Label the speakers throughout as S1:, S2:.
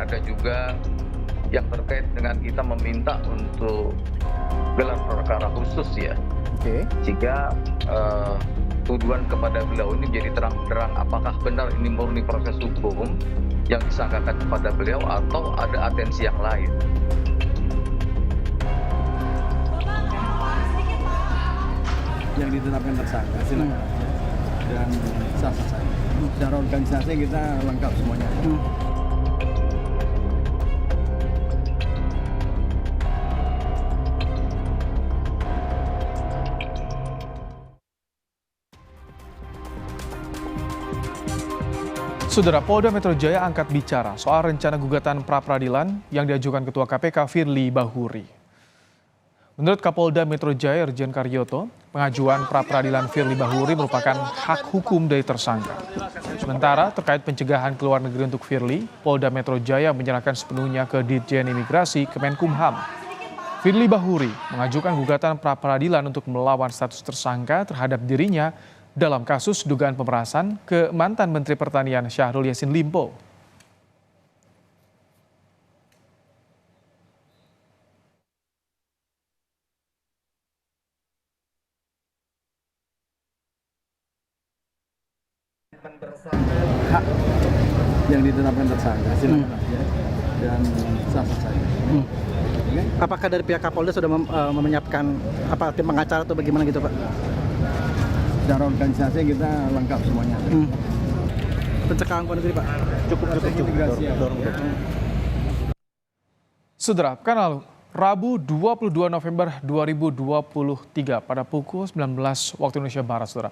S1: ada juga yang terkait dengan kita meminta untuk gelar perkara khusus ya.
S2: Oke.
S1: Sehingga tuduhan kepada beliau ini menjadi terang-terang apakah benar ini murni proses hukum yang disangkakan kepada beliau atau ada atensi yang lain.
S3: Yang ditetapkan tersangka silakan dan sah-sah saja. Secara organisasi kita lengkap semuanya.
S4: Saudara, Polda Metro Jaya angkat bicara soal rencana gugatan pra-peradilan yang diajukan Ketua KPK Firly Bahuri. Menurut Kapolda Metro Jaya Irjen Karyoto, pengajuan pra-peradilan Firly Bahuri merupakan hak hukum dari tersangka. Sementara terkait pencegahan ke luar negeri untuk Firly, Polda Metro Jaya menyerahkan sepenuhnya ke Ditjen Imigrasi Kemenkumham. Firly Bahuri mengajukan gugatan pra-peradilan untuk melawan status tersangka terhadap dirinya dalam kasus dugaan pemerasan ke mantan Menteri Pertanian Syahrul Yassin Limpo.
S3: Hak yang ditetapkan tersangka silakan aja dan sah-sah saja. Oke?
S2: Apakah dari pihak Kapolda sudah menyiapkan tim pengacara atau bagaimana gitu, Pak?
S3: Secara organisasi kita lengkap semuanya.
S2: Pencegahan ke luar negeri, Pak? Cukup.
S3: Imigrasi ya.
S4: Saudara, pekan lalu, Rabu 22 November 2023 pada pukul 19 waktu Indonesia Barat, Saudara.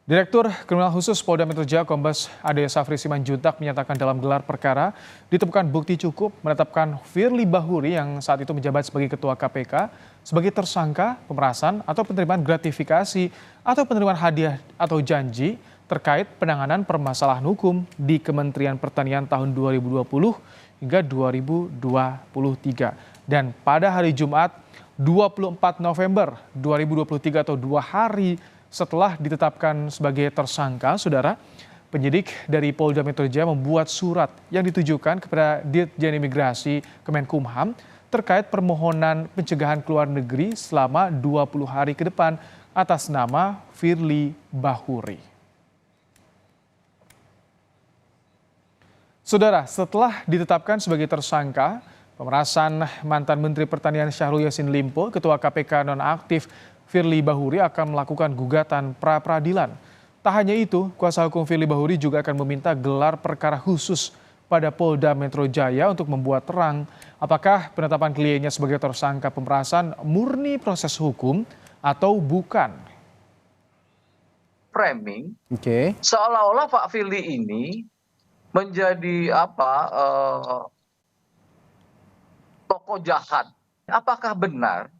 S4: Direktur Kriminal Khusus Polda Metro Jaya Kombes Ade Safri Simanjuntak menyatakan dalam gelar perkara ditemukan bukti cukup menetapkan Firly Bahuri yang saat itu menjabat sebagai Ketua KPK sebagai tersangka pemerasan atau penerimaan gratifikasi atau penerimaan hadiah atau janji terkait penanganan permasalahan hukum di Kementerian Pertanian tahun 2020 hingga 2023. Dan pada hari Jumat 24 November 2023 atau 2 hari setelah ditetapkan sebagai tersangka, Saudara, penyidik dari Polda Metro Jaya membuat surat yang ditujukan kepada Ditjen Imigrasi Kemenkumham terkait permohonan pencegahan ke luar negeri selama 20 hari ke depan atas nama Firly Bahuri. Saudara, setelah ditetapkan sebagai tersangka pemerasan mantan Menteri Pertanian Syahrul Yassin Limpo, Ketua KPK nonaktif Firly Bahuri akan melakukan gugatan pra-peradilan. Tak hanya itu, kuasa hukum Firly Bahuri juga akan meminta gelar perkara khusus pada Polda Metro Jaya untuk membuat terang apakah penetapan kliennya sebagai tersangka pemerasan murni proses hukum atau bukan.
S1: Framing,
S2: Oke.
S1: seolah-olah Pak Firly ini menjadi tokoh jahat. Apakah benar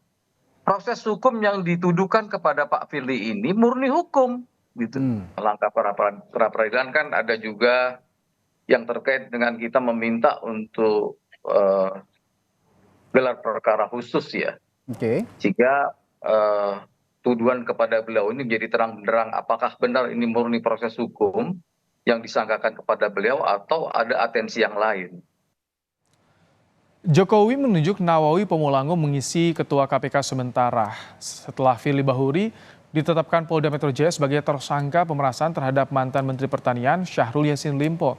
S1: proses hukum yang dituduhkan kepada Pak Firly ini murni hukum gitu. Langkah pra-peradilan kan ada juga yang terkait dengan kita meminta untuk gelar perkara khusus ya.
S2: Oke.
S1: Sehingga tuduhan kepada beliau ini menjadi terang-terang apakah benar ini murni proses hukum yang disangkakan kepada beliau atau ada atensi yang lain.
S4: Jokowi menunjuk Nawawi Pomolango mengisi Ketua KPK sementara setelah Firly Bahuri ditetapkan Polda Metro Jaya sebagai tersangka pemerasan terhadap mantan Menteri Pertanian Syahrul Yassin Limpo.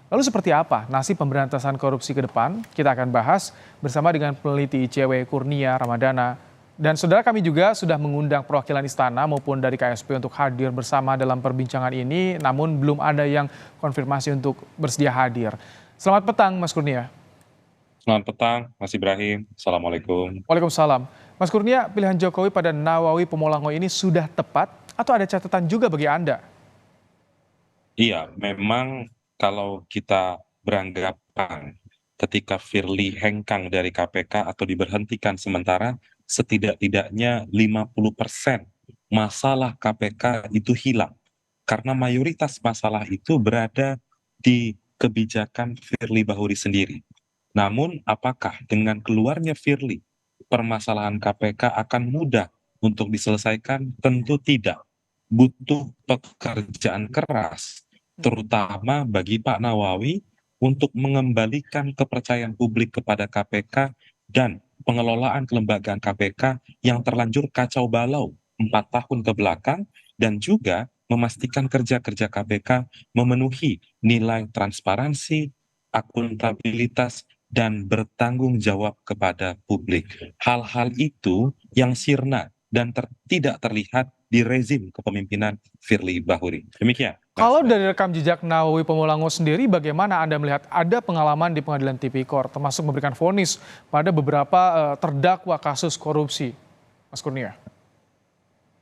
S4: Lalu seperti apa nasib pemberantasan korupsi ke depan? Kita akan bahas bersama dengan peneliti ICW Kurnia Ramadana. Dan saudara, kami juga sudah mengundang perwakilan istana maupun dari KSP untuk hadir bersama dalam perbincangan ini, namun belum ada yang konfirmasi untuk bersedia hadir. Selamat petang, Mas Kurnia.
S5: Selamat petang, Mas Ibrahim. Assalamualaikum.
S4: Waalaikumsalam. Mas Kurnia, pilihan Jokowi pada Nawawi Pomolango ini sudah tepat atau ada catatan juga bagi Anda?
S5: Iya, memang kalau kita beranggapan ketika Firly hengkang dari KPK atau diberhentikan sementara, setidak-tidaknya 50% masalah KPK itu hilang. Karena mayoritas masalah itu berada di kebijakan Firly Bahuri sendiri. Namun apakah dengan keluarnya Firly, permasalahan KPK akan mudah untuk diselesaikan? Tentu tidak. Butuh pekerjaan keras, terutama bagi Pak Nawawi untuk mengembalikan kepercayaan publik kepada KPK dan pengelolaan kelembagaan KPK yang terlanjur kacau balau 4 tahun ke belakang, dan juga memastikan kerja-kerja KPK memenuhi nilai transparansi, akuntabilitas, dan bertanggung jawab kepada publik. Hal-hal itu yang sirna dan tidak terlihat di rezim kepemimpinan Firly Bahuri. Demikian.
S4: Kalau dari rekam jejak Nawawi Pemulango sendiri, bagaimana Anda melihat ada pengalaman di pengadilan tipikor, termasuk memberikan vonis pada beberapa terdakwa kasus korupsi, Mas Kurnia?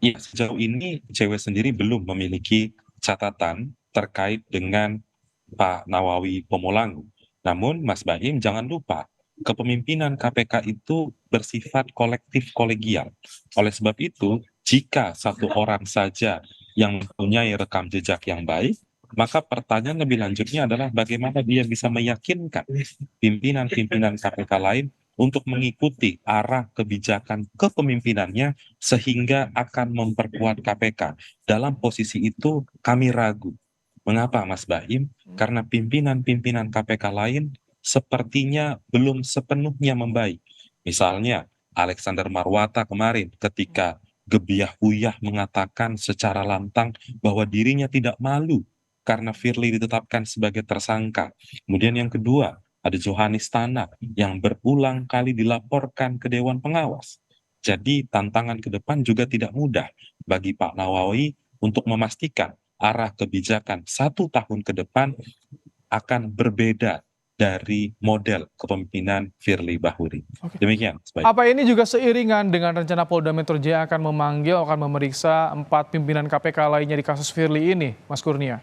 S5: Ya, sejauh ini ICW sendiri belum memiliki catatan terkait dengan Pak Nawawi Pemulango. Namun Mas Baim jangan lupa, kepemimpinan KPK itu bersifat kolektif kolegial. Oleh sebab itu, jika satu orang saja yang mempunyai rekam jejak yang baik, maka pertanyaan lebih lanjutnya adalah bagaimana dia bisa meyakinkan pimpinan-pimpinan KPK lain untuk mengikuti arah kebijakan kepemimpinannya sehingga akan memperkuat KPK. Dalam posisi itu kami ragu. Mengapa Mas Baim? Karena pimpinan-pimpinan KPK lain sepertinya belum sepenuhnya membaik. Misalnya Alexander Marwata kemarin ketika gebiah-uyah mengatakan secara lantang bahwa dirinya tidak malu karena Firly ditetapkan sebagai tersangka. Kemudian yang kedua, ada Johanis Tanak yang berulang kali dilaporkan ke Dewan Pengawas. Jadi tantangan ke depan juga tidak mudah bagi Pak Nawawi untuk memastikan arah kebijakan 1 tahun ke depan akan berbeda dari model kepemimpinan Firly Bahuri.
S4: Oke.
S5: Demikian.
S4: Apa ini juga seiringan dengan rencana Polda Metro Jaya akan memeriksa 4 pimpinan KPK lainnya di kasus Firly ini, Mas Kurnia?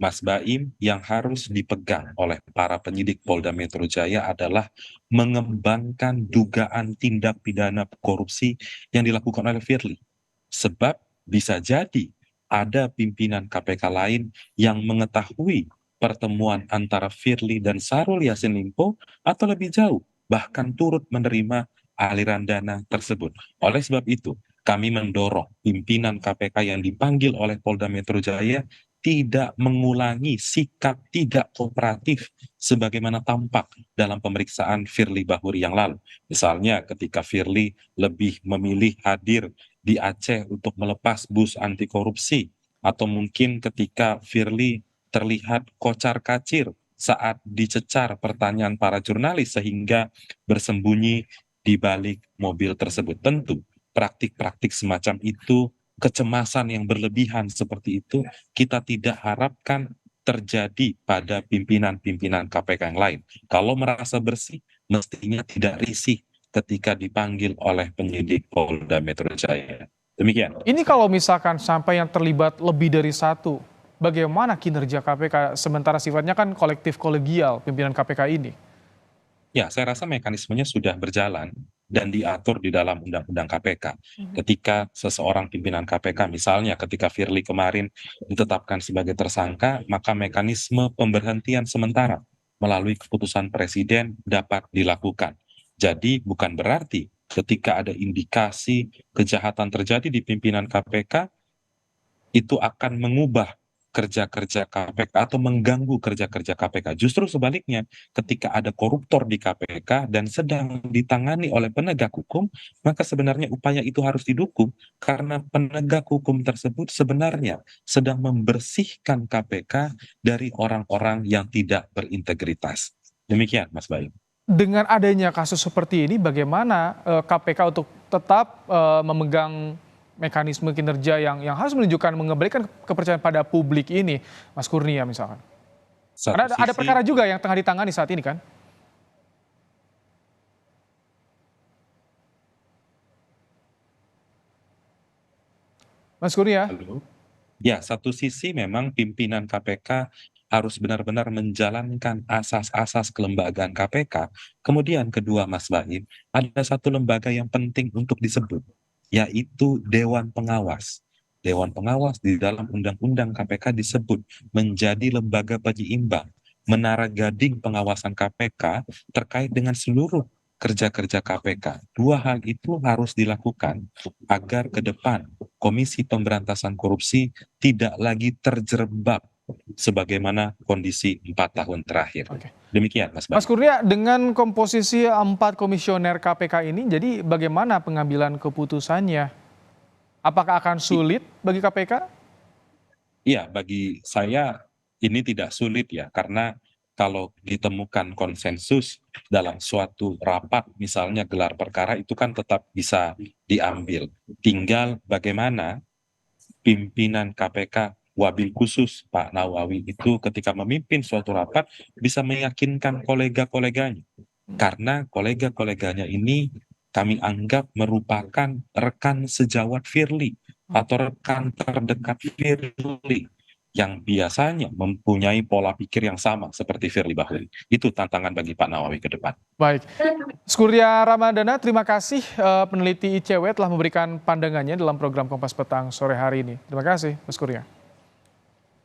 S5: Mas Baim, yang harus dipegang oleh para penyidik Polda Metro Jaya adalah mengembangkan dugaan tindak pidana korupsi yang dilakukan oleh Firly. Sebab bisa jadi ada pimpinan KPK lain yang mengetahui pertemuan antara Firly dan Syahrul Yassin Limpo, atau lebih jauh, bahkan turut menerima aliran dana tersebut. Oleh sebab itu, kami mendorong pimpinan KPK yang dipanggil oleh Polda Metro Jaya tidak mengulangi sikap tidak kooperatif sebagaimana tampak dalam pemeriksaan Firly Bahuri yang lalu. Misalnya ketika Firly lebih memilih hadir di Aceh untuk melepas bus anti korupsi, atau mungkin ketika Firly terlihat kocar-kacir saat dicecar pertanyaan para jurnalis sehingga bersembunyi di balik mobil tersebut. Tentu praktik-praktik semacam itu, kecemasan yang berlebihan seperti itu, kita tidak harapkan terjadi pada pimpinan-pimpinan KPK yang lain. Kalau merasa bersih, mestinya tidak risih ketika dipanggil oleh penyidik Polda Metro Jaya. Demikian.
S4: Ini kalau misalkan sampai yang terlibat lebih dari satu, bagaimana kinerja KPK sementara sifatnya kan kolektif kolegial pimpinan KPK ini?
S5: Ya, saya rasa mekanismenya sudah berjalan dan diatur di dalam Undang-Undang KPK. Ketika seseorang pimpinan KPK, misalnya ketika Firly kemarin ditetapkan sebagai tersangka, maka mekanisme pemberhentian sementara melalui keputusan Presiden dapat dilakukan. Jadi bukan berarti ketika ada indikasi kejahatan terjadi di pimpinan KPK, itu akan mengubah kerja-kerja KPK atau mengganggu kerja-kerja KPK. Justru sebaliknya, ketika ada koruptor di KPK dan sedang ditangani oleh penegak hukum, maka sebenarnya upaya itu harus didukung karena penegak hukum tersebut sebenarnya sedang membersihkan KPK dari orang-orang yang tidak berintegritas. Demikian, Mas Bayu.
S4: Dengan adanya kasus seperti ini, bagaimana KPK untuk tetap memegang mekanisme kinerja yang harus menunjukkan mengembalikan kepercayaan pada publik ini, Mas Kurnia misalkan? Karena ada perkara juga yang tengah ditangani saat ini kan? Mas Kurnia?
S5: Ya, satu sisi memang pimpinan KPK harus benar-benar menjalankan asas-asas kelembagaan KPK. Kemudian kedua, Mas Baim, ada satu lembaga yang penting untuk disebut, yaitu Dewan Pengawas. Dewan Pengawas di dalam Undang-Undang KPK disebut menjadi lembaga penyeimbang, menara gading pengawasan KPK terkait dengan seluruh kerja-kerja KPK. Dua hal itu harus dilakukan agar ke depan Komisi Pemberantasan Korupsi tidak lagi terjerembab sebagaimana kondisi 4 tahun terakhir.
S4: Oke.
S5: Demikian, Mas
S4: Mas
S5: Bayu.
S4: Kurnia, dengan komposisi 4 komisioner KPK ini, jadi bagaimana pengambilan keputusannya? Apakah akan sulit bagi KPK?
S5: Iya, bagi saya ini tidak sulit ya, karena kalau ditemukan konsensus dalam suatu rapat, misalnya gelar perkara, itu kan tetap bisa diambil. Tinggal bagaimana pimpinan KPK wabil khusus Pak Nawawi itu ketika memimpin suatu rapat bisa meyakinkan kolega-koleganya. Karena kolega-koleganya ini kami anggap merupakan rekan sejawat Firly atau rekan terdekat Firly yang biasanya mempunyai pola pikir yang sama seperti Firly Bahuri. Itu tantangan bagi Pak Nawawi ke depan.
S4: Baik. Surya Ramadana, terima kasih peneliti ICW telah memberikan pandangannya dalam program Kompas Petang sore hari ini. Terima kasih, Mas Kurnia.